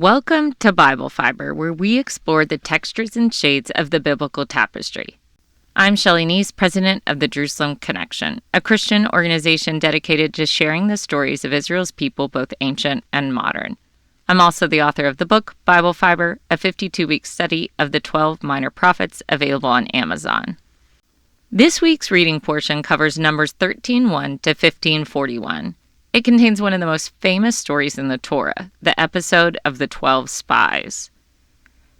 Welcome to Bible Fiber, where we explore the textures and shades of the biblical tapestry. I'm Shelley Neese, president of the Jerusalem Connection, a Christian organization dedicated to sharing the stories of Israel's people, both ancient and modern. I'm also the author of the book, Bible Fiber, a 52-week study of the 12 minor prophets, available on Amazon. This week's reading portion covers Numbers 13:1 to 15:41. It contains one of the most famous stories in the Torah, the episode of the 12 spies.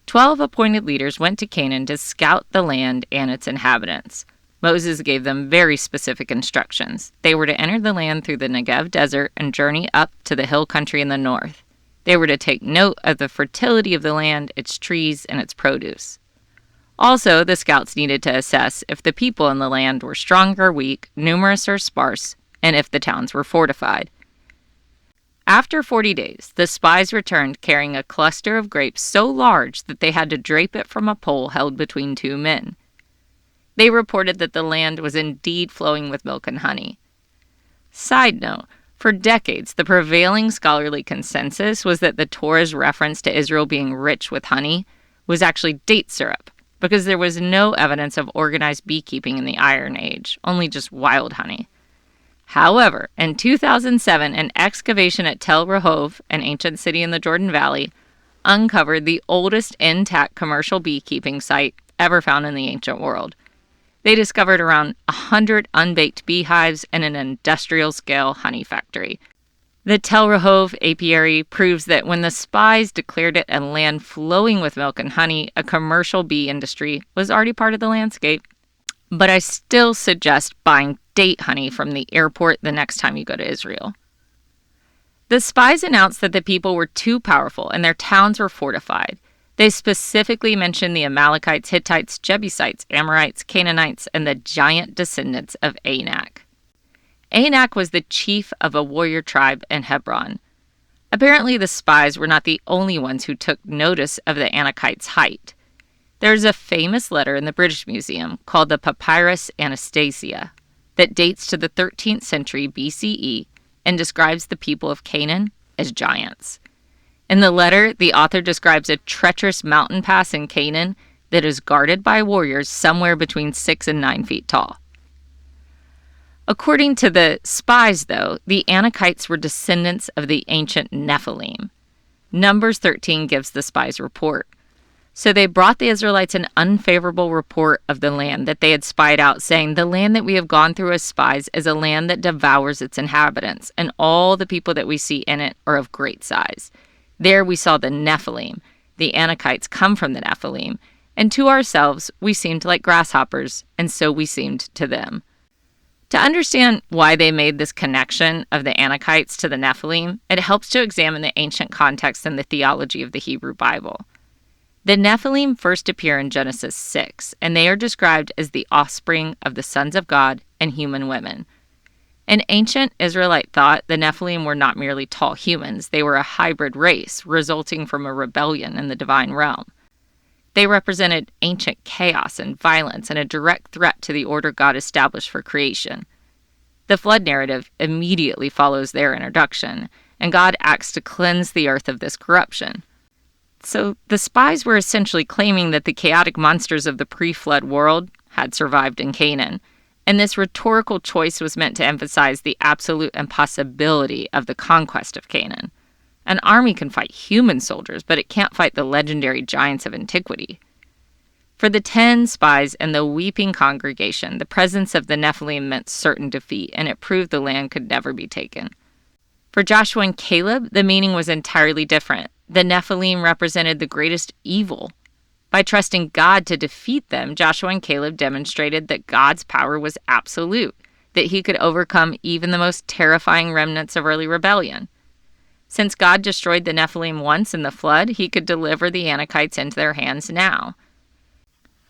12 appointed leaders went to Canaan to scout the land and its inhabitants. Moses gave them very specific instructions. They were to enter the land through the Negev Desert and journey up to the hill country in the north. They were to take note of the fertility of the land, its trees, and its produce. Also, the scouts needed to assess if the people in the land were strong or weak, numerous or sparse, and if the towns were fortified. After 40 days, the spies returned carrying a cluster of grapes so large that they had to drape it from a pole held between two men. They reported that the land was indeed flowing with milk and honey. Side note, for decades, the prevailing scholarly consensus was that the Torah's reference to Israel being rich with honey was actually date syrup, because there was no evidence of organized beekeeping in the Iron Age, only just wild honey. However, in 2007, an excavation at Tel Rehov, an ancient city in the Jordan Valley, uncovered the oldest intact commercial beekeeping site ever found in the ancient world. They discovered around 100 unbaked beehives and an industrial-scale honey factory. The Tel Rehov apiary proves that when the spies declared it a land flowing with milk and honey, a commercial bee industry was already part of the landscape. But I still suggest buying date honey from the airport the next time you go to Israel. The spies announced that the people were too powerful and their towns were fortified. They specifically mentioned the Amalekites, Hittites, Jebusites, Amorites, Canaanites, and the giant descendants of Anak. Anak was the chief of a warrior tribe in Hebron. Apparently, the spies were not the only ones who took notice of the Anakites' height. There's a famous letter in the British Museum called the Papyrus Anastasia that dates to the 13th century BCE and describes the people of Canaan as giants. In the letter, the author describes a treacherous mountain pass in Canaan that is guarded by warriors somewhere between 6 and 9 feet tall. According to the spies, though, the Anakites were descendants of the ancient Nephilim. Numbers 13 gives the spies' report. So they brought the Israelites an unfavorable report of the land that they had spied out, saying, "The land that we have gone through as spies is a land that devours its inhabitants, and all the people that we see in it are of great size. There we saw the Nephilim. The Anakites come from the Nephilim, and to ourselves we seemed like grasshoppers, and so we seemed to them." To understand why they made this connection of the Anakites to the Nephilim, it helps to examine the ancient context and the theology of the Hebrew Bible. The Nephilim first appear in Genesis 6, and they are described as the offspring of the sons of God and human women. In ancient Israelite thought, the Nephilim were not merely tall humans, they were a hybrid race resulting from a rebellion in the divine realm. They represented ancient chaos and violence and a direct threat to the order God established for creation. The flood narrative immediately follows their introduction, and God acts to cleanse the earth of this corruption. So the spies were essentially claiming that the chaotic monsters of the pre-flood world had survived in Canaan, and this rhetorical choice was meant to emphasize the absolute impossibility of the conquest of Canaan. An army can fight human soldiers, but it can't fight the legendary giants of antiquity. For the 10 spies and the weeping congregation, the presence of the Nephilim meant certain defeat, and it proved the land could never be taken. For Joshua and Caleb, the meaning was entirely different. The Nephilim represented the greatest evil. By trusting God to defeat them, Joshua and Caleb demonstrated that God's power was absolute, that he could overcome even the most terrifying remnants of early rebellion. Since God destroyed the Nephilim once in the flood, he could deliver the Anakites into their hands now.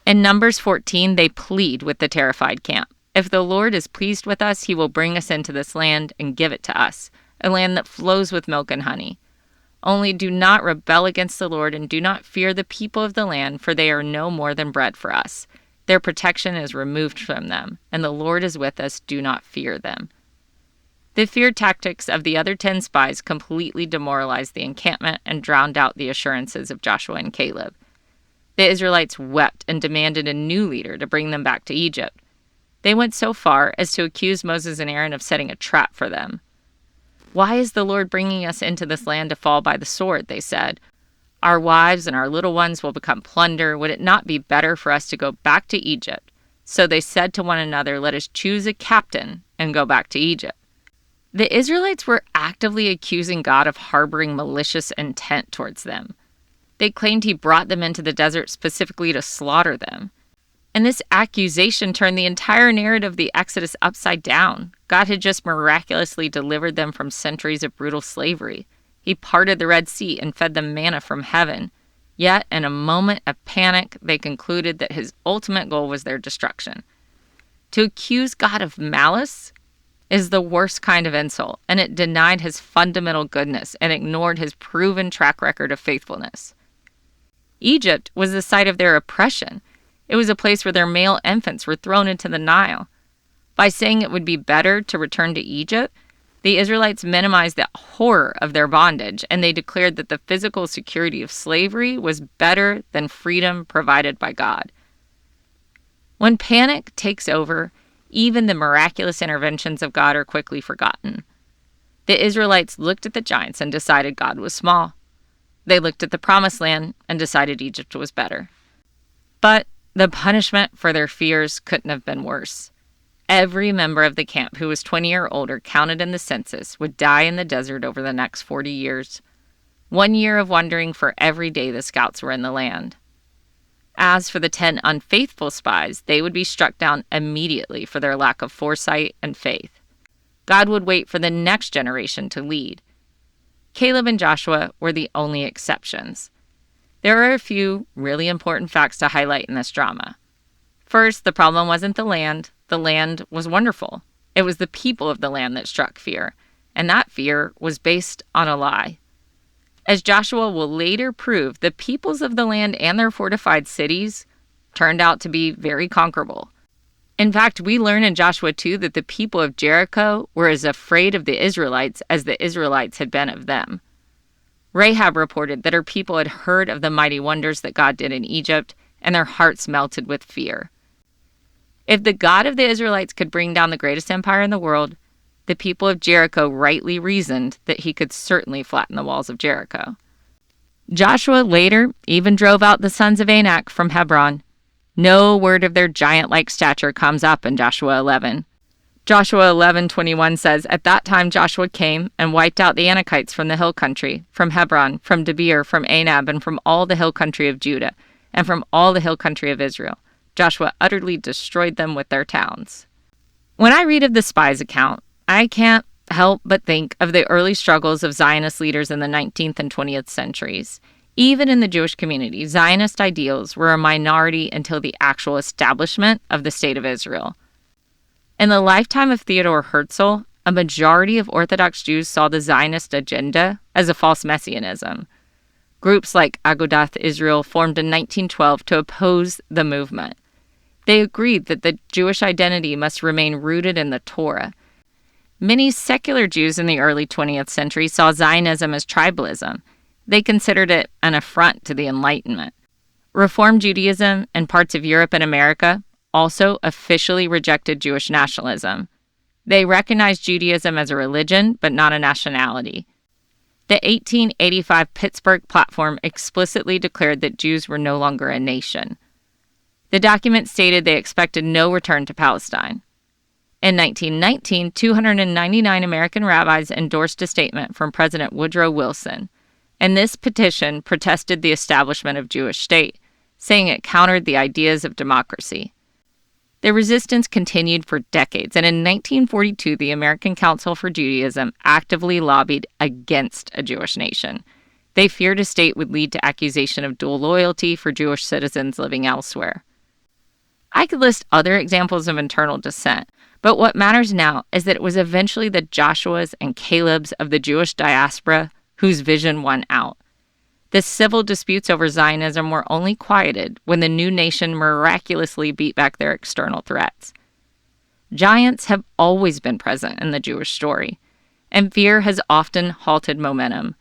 In Numbers 14, they plead with the terrified camp. "If the Lord is pleased with us, he will bring us into this land and give it to us, a land that flows with milk and honey. Only do not rebel against the Lord and do not fear the people of the land, for they are no more than bread for us. Their protection is removed from them, and the Lord is with us. Do not fear them." The fear tactics of the other 10 spies completely demoralized the encampment and drowned out the assurances of Joshua and Caleb. The Israelites wept and demanded a new leader to bring them back to Egypt. They went so far as to accuse Moses and Aaron of setting a trap for them. "Why is the Lord bringing us into this land to fall by the sword?" they said. "Our wives and our little ones will become plunder. Would it not be better for us to go back to Egypt?" So they said to one another, "Let us choose a captain and go back to Egypt." The Israelites were actively accusing God of harboring malicious intent towards them. They claimed he brought them into the desert specifically to slaughter them. And this accusation turned the entire narrative of the Exodus upside down. God had just miraculously delivered them from centuries of brutal slavery. He parted the Red Sea and fed them manna from heaven. Yet, in a moment of panic, they concluded that his ultimate goal was their destruction. To accuse God of malice is the worst kind of insult, and it denied his fundamental goodness and ignored his proven track record of faithfulness. Egypt was the site of their oppression. It was a place where their male infants were thrown into the Nile. By saying it would be better to return to Egypt, the Israelites minimized the horror of their bondage, and they declared that the physical security of slavery was better than freedom provided by God. When panic takes over, even the miraculous interventions of God are quickly forgotten. The Israelites looked at the giants and decided God was small. They looked at the Promised Land and decided Egypt was better. But the punishment for their fears couldn't have been worse. Every member of the camp who was 20 or older counted in the census would die in the desert over the next 40 years. 1 year of wandering for every day the scouts were in the land. As for the 10 unfaithful spies, they would be struck down immediately for their lack of foresight and faith. God would wait for the next generation to lead. Caleb and Joshua were the only exceptions. There are a few really important facts to highlight in this drama. First, the problem wasn't the land. The land was wonderful. It was the people of the land that struck fear, and that fear was based on a lie. As Joshua will later prove, the peoples of the land and their fortified cities turned out to be very conquerable. In fact, we learn in Joshua 2 that the people of Jericho were as afraid of the Israelites as the Israelites had been of them. Rahab reported that her people had heard of the mighty wonders that God did in Egypt, and their hearts melted with fear. If the God of the Israelites could bring down the greatest empire in the world, the people of Jericho rightly reasoned that he could certainly flatten the walls of Jericho. Joshua later even drove out the sons of Anak from Hebron. No word of their giant-like stature comes up in Joshua 11. Joshua 11:21 says, "At that time Joshua came and wiped out the Anakites from the hill country, from Hebron, from Debir, from Anab, and from all the hill country of Judah, and from all the hill country of Israel. Joshua utterly destroyed them with their towns." When I read of the spies account, I can't help but think of the early struggles of Zionist leaders in the 19th and 20th centuries. Even in the Jewish community, Zionist ideals were a minority until the actual establishment of the State of Israel. In the lifetime of Theodor Herzl, a majority of Orthodox Jews saw the Zionist agenda as a false messianism. Groups like Agudath Israel formed in 1912 to oppose the movement. They agreed that the Jewish identity must remain rooted in the Torah. Many secular Jews in the early 20th century saw Zionism as tribalism. They considered it an affront to the Enlightenment. Reform Judaism and parts of Europe and America also officially rejected Jewish nationalism. They recognized Judaism as a religion, but not a nationality. The 1885 Pittsburgh Platform explicitly declared that Jews were no longer a nation. The document stated they expected no return to Palestine. In 1919, 299 American rabbis endorsed a statement from President Woodrow Wilson, and this petition protested the establishment of Jewish state, saying it countered the ideas of democracy. The resistance continued for decades, and in 1942, the American Council for Judaism actively lobbied against a Jewish nation. They feared a state would lead to accusation of dual loyalty for Jewish citizens living elsewhere. I could list other examples of internal dissent, but what matters now is that it was eventually the Joshuas and Calebs of the Jewish diaspora whose vision won out. The civil disputes over Zionism were only quieted when the new nation miraculously beat back their external threats. Giants have always been present in the Jewish story, and fear has often halted momentum.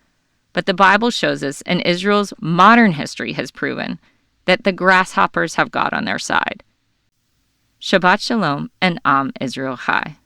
But the Bible shows us, and Israel's modern history has proven, that the grasshoppers have God on their side. Shabbat Shalom and Am Israel Chai.